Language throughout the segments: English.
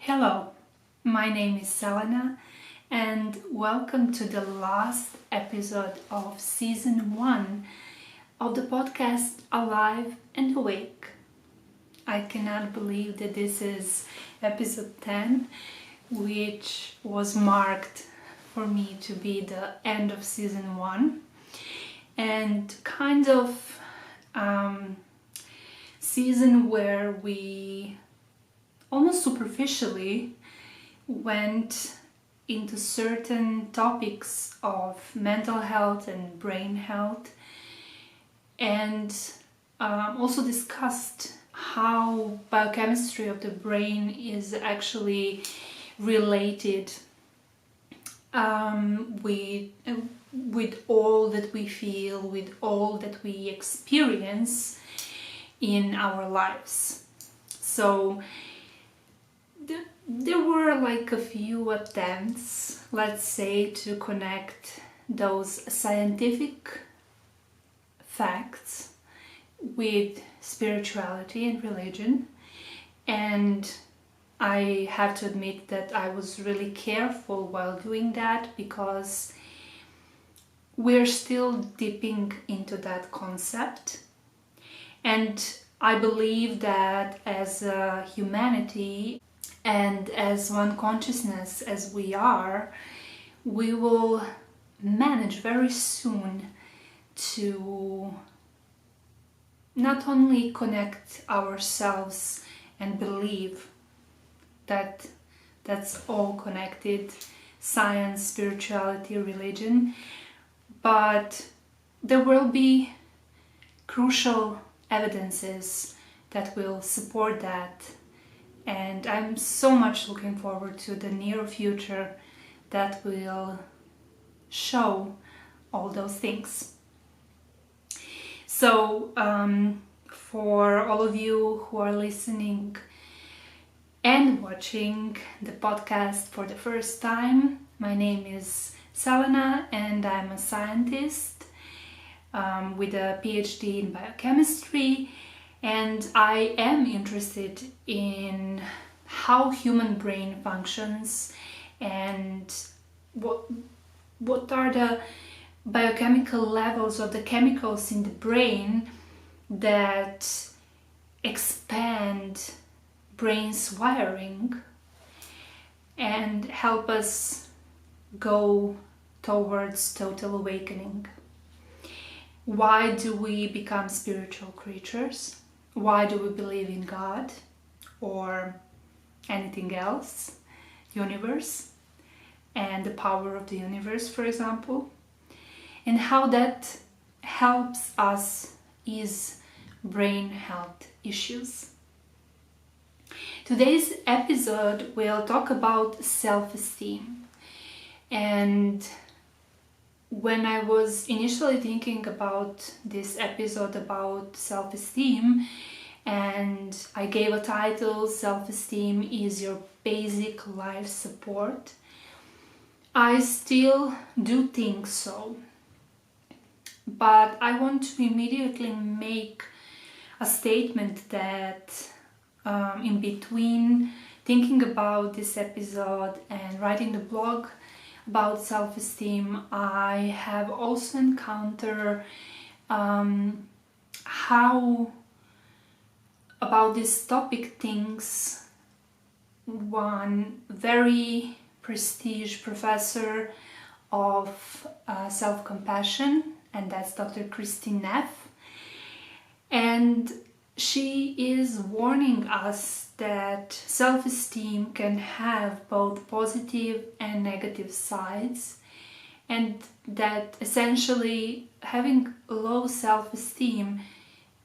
Hello, my name is Selena and welcome to the last episode of season 1 of the podcast Alive and Awake. I cannot believe that this is episode 10, which was marked for me to be the end of season 1 and kind of season where we almost superficially went into certain topics of mental health and brain health and also discussed how biochemistry of the brain is actually related with all that we feel, with all that we experience in our lives. So there were like a few attempts, let's say, to connect those scientific facts with spirituality and religion, and I have to admit that I was really careful while doing that because we're still dipping into that concept, and I believe that as a humanity and as one consciousness as we are, we will manage very soon to not only connect ourselves and believe that that's all connected, science, spirituality, religion, but there will be crucial evidences that will support that. And I'm so much looking forward to the near future that will show all those things. So for all of you who are listening and watching the podcast for the first time, my name is Selena and I'm a scientist with a PhD in biochemistry. And I am interested in how human brain functions and what are the biochemical levels of the chemicals in the brain that expand brain's wiring and help us go towards total awakening. Why do we become spiritual creatures? Why do we believe in God or anything else, universe, and the power of the universe, for example, and how that helps us ease brain health issues. Today's episode will talk about self-esteem, and when I was initially thinking about this episode about self-esteem, and I gave a title, Self-esteem is your basic life support, I still do think so. But I want to immediately make a statement that in between thinking about this episode and writing the blog about self-esteem, I have also encountered how about this topic thinks one very prestigious professor of self-compassion, and that's Dr. Christine Neff. And she is warning us that self-esteem can have both positive and negative sides, and that essentially having low self-esteem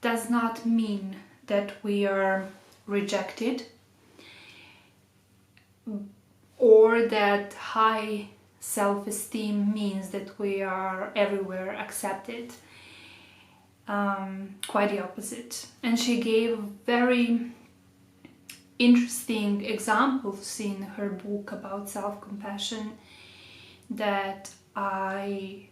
does not mean that we are rejected or that high self-esteem means that we are everywhere accepted. Quite the opposite. And she gave very interesting examples in her book about self-compassion that I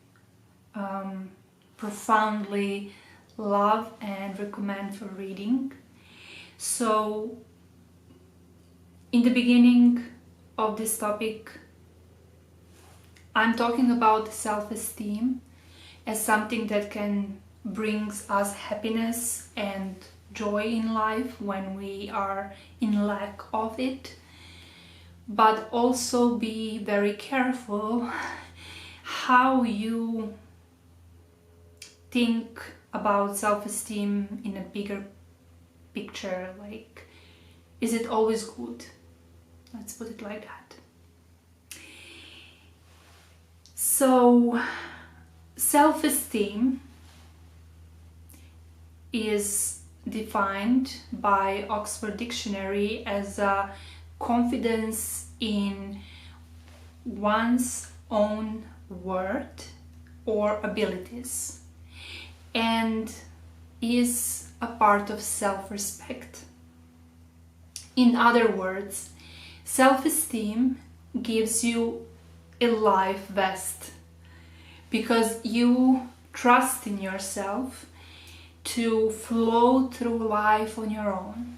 profoundly love and recommend for reading. So In the beginning of this topic, I'm talking about self-esteem as something that can bring us happiness and joy in life when we are in lack of it. But also be very careful how you think about self-esteem in a bigger picture. Like, is it always good? Let's put it like that. So, self-esteem is defined by Oxford Dictionary as a confidence in one's own worth or abilities, and is a part of self-respect. In other words, self-esteem gives you a life vest because you trust in yourself to flow through life on your own.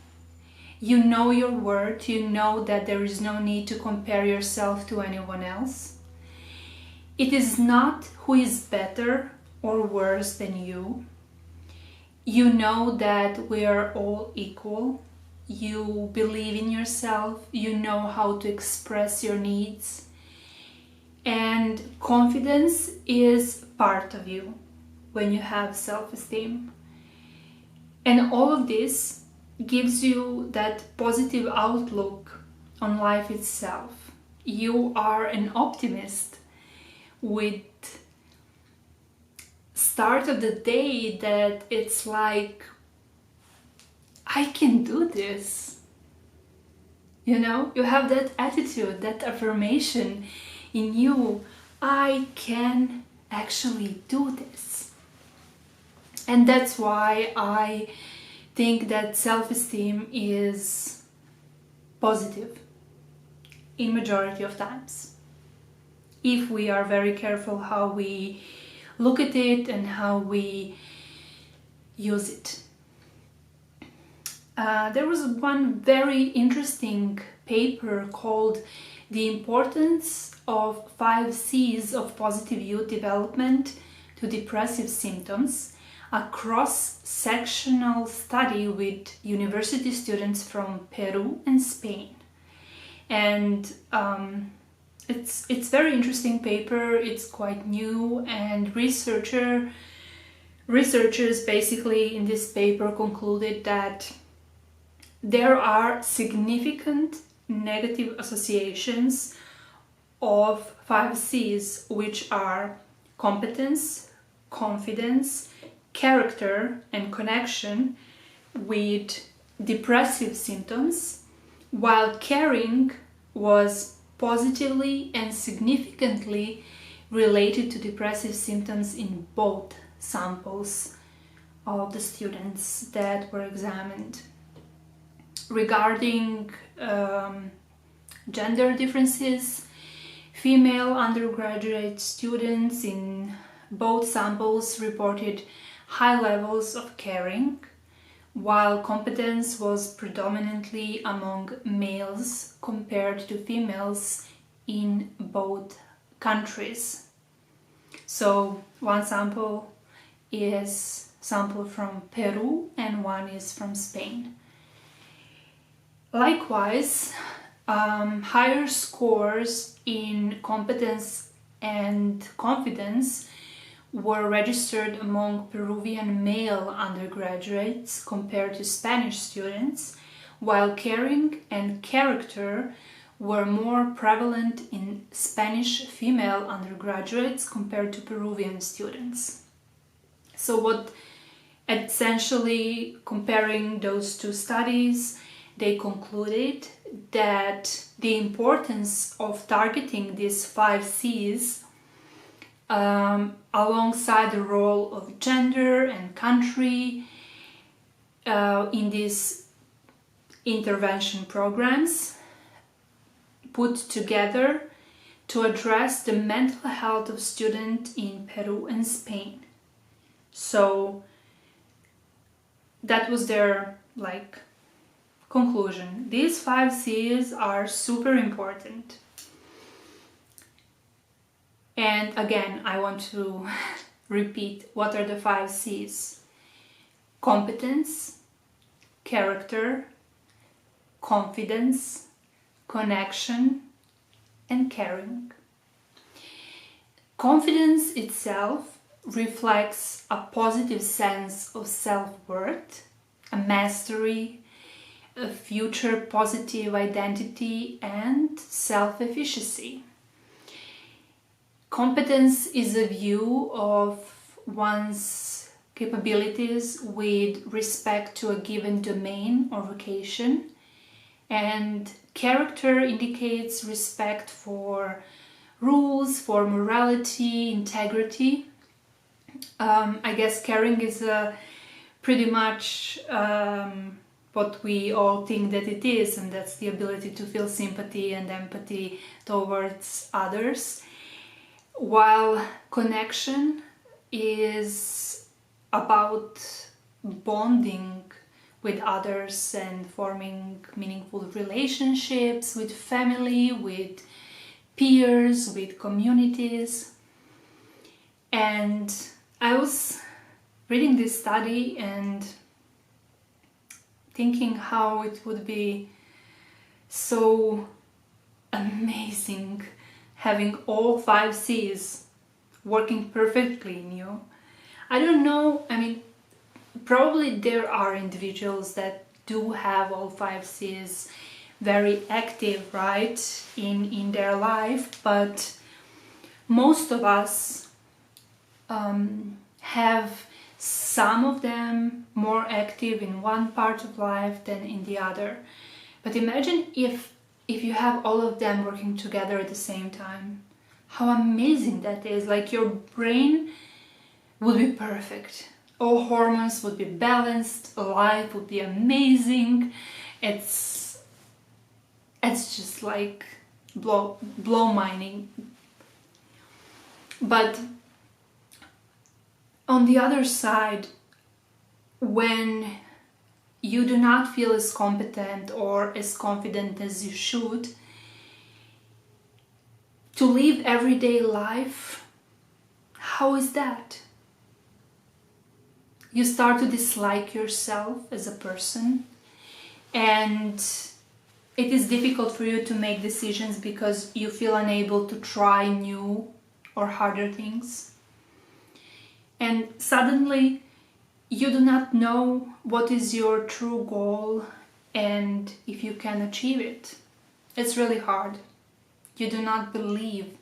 You know your worth, you know that there is no need to compare yourself to anyone else. It is not who is better or worse than you. You know that we are all equal. You believe in yourself, you know how to express your needs, and confidence is part of you when you have self-esteem. And all of this gives you that positive outlook on life itself. You are an optimist with start of the day that it's like, I can do this. You know, you have that attitude, that affirmation in you. I can actually do this. And that's why I think that self-esteem is positive in majority of times, if we are very careful how we look at it and how we use it. There was one very interesting paper called The Importance of 5 C's of Positive Youth Development to Depressive Symptoms, a cross-sectional study with university students from Peru and Spain. And it's very interesting paper, it's quite new, and researchers basically in this paper concluded that there are significant negative associations of 5 C's, which are competence, confidence, character, and connection, with depressive symptoms, while caring was positively and significantly related to depressive symptoms in both samples of the students that were examined. Regarding gender differences, female undergraduate students in both samples reported high levels of caring, while competence was predominantly among males compared to females in both countries. So one sample is sample from Peru and one is from Spain. Likewise, higher scores in competence and confidence were registered among Peruvian male undergraduates compared to Spanish students, while caring and character were more prevalent in Spanish female undergraduates compared to Peruvian students. So what essentially, comparing those two studies, they concluded that the importance of targeting these 5 C's alongside the role of gender and country in these intervention programs put together to address the mental health of students in Peru and Spain. So that was their conclusion, these 5 C's are super important. And again, I want to repeat, what are the 5 C's? Competence, character, confidence, connection, and caring. Confidence itself reflects a positive sense of self-worth, a mastery, a future positive identity, and self-efficacy. Competence is a view of one's capabilities with respect to a given domain or vocation, and character indicates respect for rules, for morality, integrity. I guess caring is pretty much what we all think that it is, and that's the ability to feel sympathy and empathy towards others. While connection is about bonding with others and forming meaningful relationships with family, with peers, with communities. And I was reading this study and thinking how it would be so amazing having all 5 C's working perfectly in you. I don't know, I mean, probably there are individuals that do have all 5 C's very active, right, in their life, but most of us have some of them more active in one part of life than in the other. But imagine if you have all of them working together at the same time. How amazing that is. Like, your brain would be perfect. All hormones would be balanced, life would be amazing. It's just like blow minding. But on the other side, when you do not feel as competent or as confident as you should to live everyday life, how is that? You start to dislike yourself as a person, and it is difficult for you to make decisions because you feel unable to try new or harder things. And suddenly you do not know what is your true goal and if you can achieve it. It's really hard. You do not believe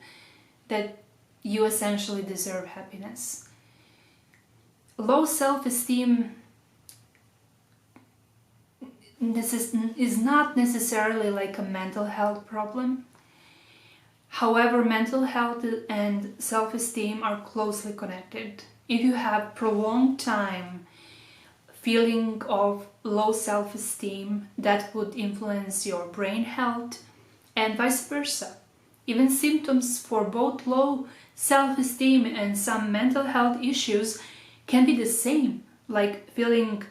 that you essentially deserve happiness. Low self-esteem is not necessarily like a mental health problem. However, mental health and self-esteem are closely connected. If you have prolonged time feeling of low self-esteem, that would influence your brain health and vice versa. Even symptoms for both low self-esteem and some mental health issues can be the same, like feeling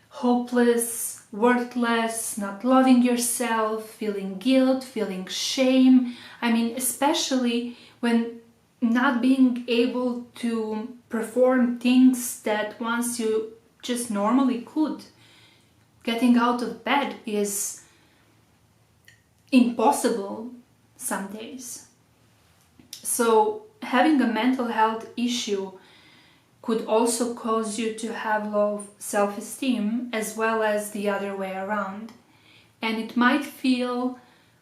hopeless, worthless, not loving yourself, feeling guilt, feeling shame. I mean, especially when not being able to perform things that once you just normally could. Getting out of bed is impossible some days. So having a mental health issue could also cause you to have low self-esteem as well as the other way around. And it might feel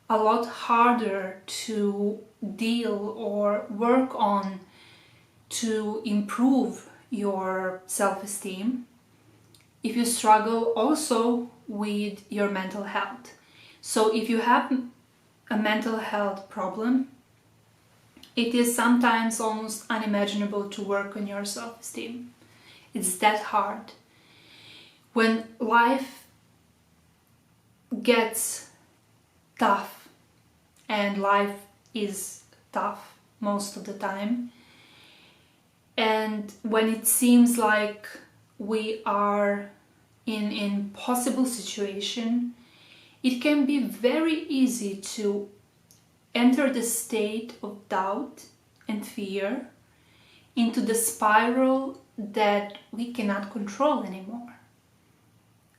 a lot harder to deal or work on to improve your self-esteem if you struggle also with your mental health. So if you have a mental health problem, it is sometimes almost unimaginable to work on your self-esteem. It's that hard. When life gets tough, and life is tough most of the time, and when it seems like we are in an impossible situation, it can be very easy to enter the state of doubt and fear into the spiral that we cannot control anymore.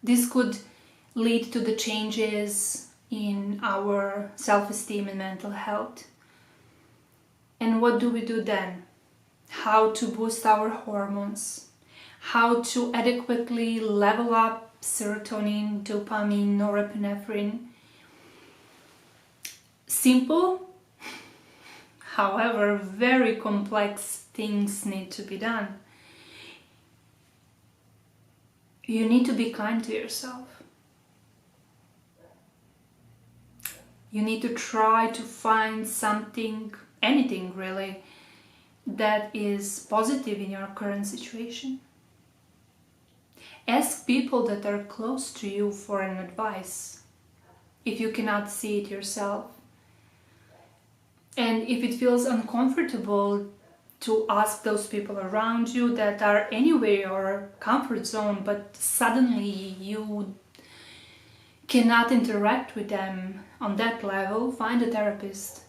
This could lead to the changes in our self-esteem and mental health. And what do we do then? How to boost our hormones, how to adequately level up serotonin, dopamine, norepinephrine. Simple, however, very complex things need to be done. You need to be kind to yourself. You need to try to find something, anything really, that is positive in your current situation. Ask people that are close to you for an advice if you cannot see it yourself. And if it feels uncomfortable to ask those people around you that are anyway your comfort zone, but suddenly you cannot interact with them on that level, find a therapist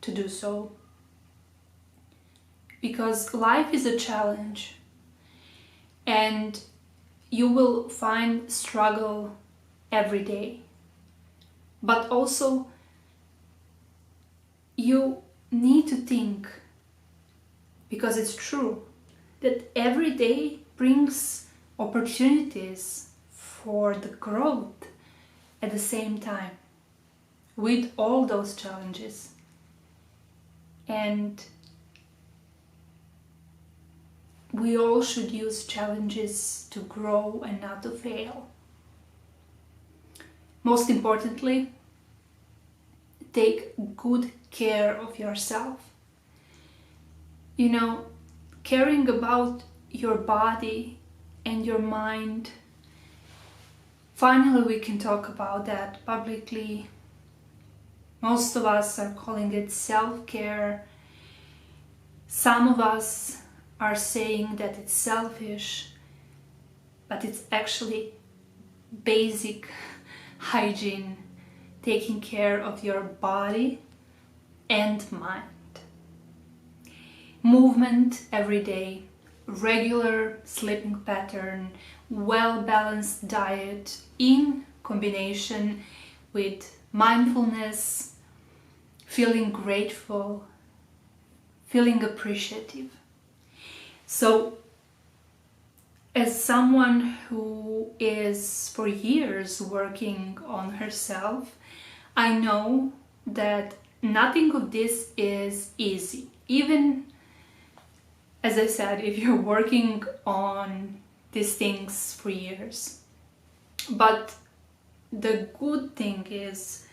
to do so. Because life is a challenge and you will find struggle every day. But also you need to think, because it's true, that every day brings opportunities for the growth at the same time, with all those challenges. And we all should use challenges to grow and not to fail. Most importantly, take good care of yourself. You know, caring about your body and your mind. Finally, we can talk about that publicly. Most of us are calling it self-care. Some of us are saying that it's selfish, but it's actually basic hygiene, taking care of your body and mind. Movement every day, regular sleeping pattern, well-balanced diet in combination with mindfulness, feeling grateful, feeling appreciative. So, as someone who is for years working on herself, I know that nothing of this is easy. Even, as I said, if you're working on these things for years. But the good thing is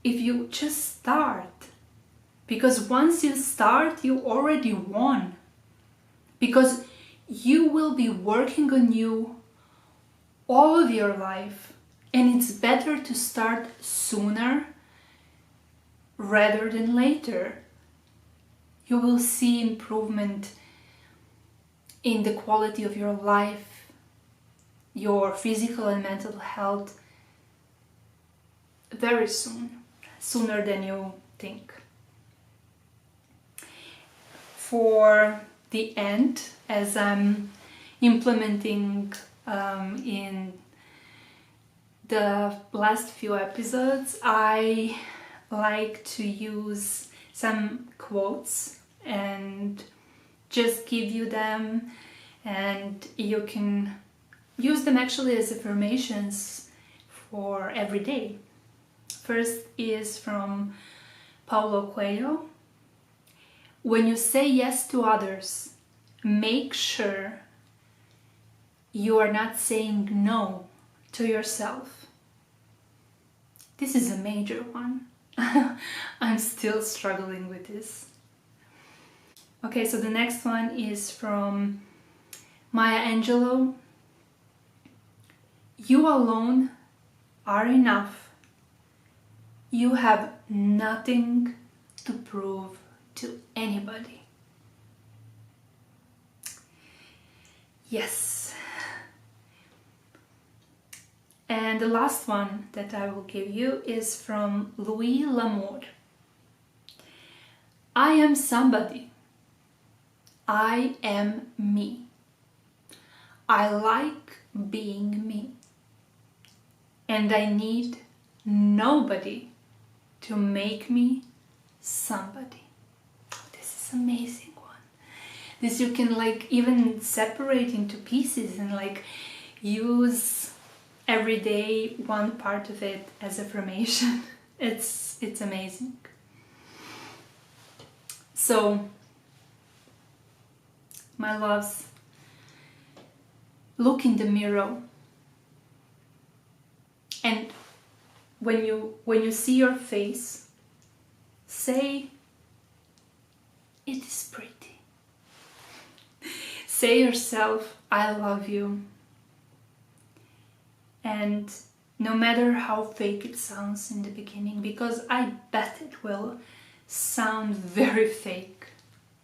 if you just start, because once you start, you already won. Because you will be working on you all of your life, and it's better to start sooner rather than later. You will see improvement in the quality of your life, your physical and mental health very soon, sooner than you think. For the end, as I'm implementing in the last few episodes, I like to use some quotes and just give you them, and you can use them actually as affirmations for every day. First is from Paulo Coelho. When you say yes to others, make sure you are not saying no to yourself. This is a major one. I'm still struggling with this. Okay, so the next one is from Maya Angelou. You alone are enough. You have nothing to prove to anybody. Yes. And the last one that I will give you is from Louis L'Amour. I am somebody. I am me. I like being me. And I need nobody to make me somebody. This is amazing one. This you can like even separate into pieces and like use every day one part of it as affirmation. It's amazing. So, my loves, look in the mirror, and when you see your face, say, it is pretty. Say yourself, I love you. And no matter how fake it sounds in the beginning, because I bet it will sound very fake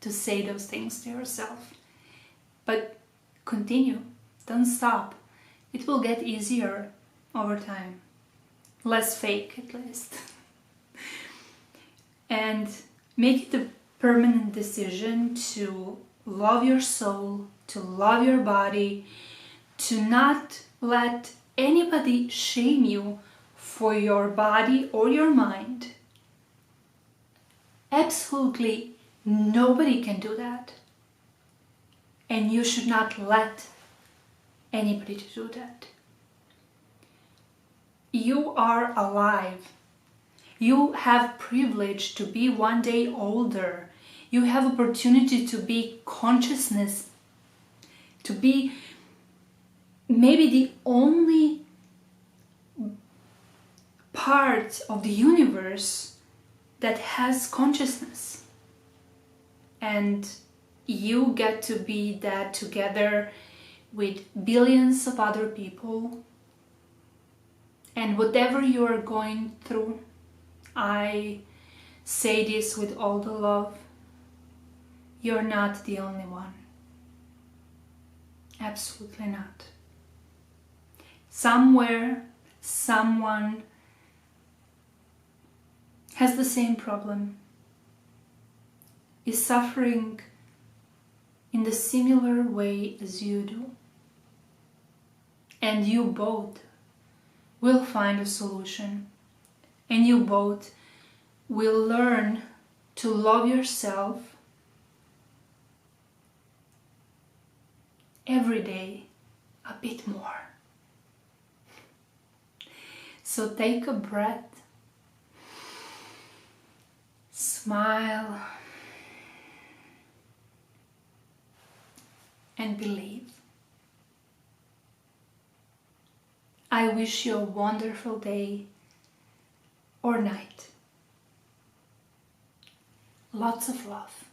to say those things to yourself, but continue, don't stop. It will get easier over time, less fake at least. And make it a permanent decision to love your soul, to love your body, to not let anybody shame you for your body or your mind. Absolutely nobody can do that. And you should not let anybody to do that. You are alive. You have privilege to be one day older. You have opportunity to be consciousness, to be maybe the only part of the universe that has consciousness. And you get to be that together with billions of other people. And whatever you are going through, I say this with all the love, you're not the only one. Absolutely not. Somewhere, someone has the same problem, is suffering in the similar way as you do. And you both will find a solution. And you both will learn to love yourself every day a bit more. So take a breath, smile, and believe. I wish you a wonderful day or night. Lots of love.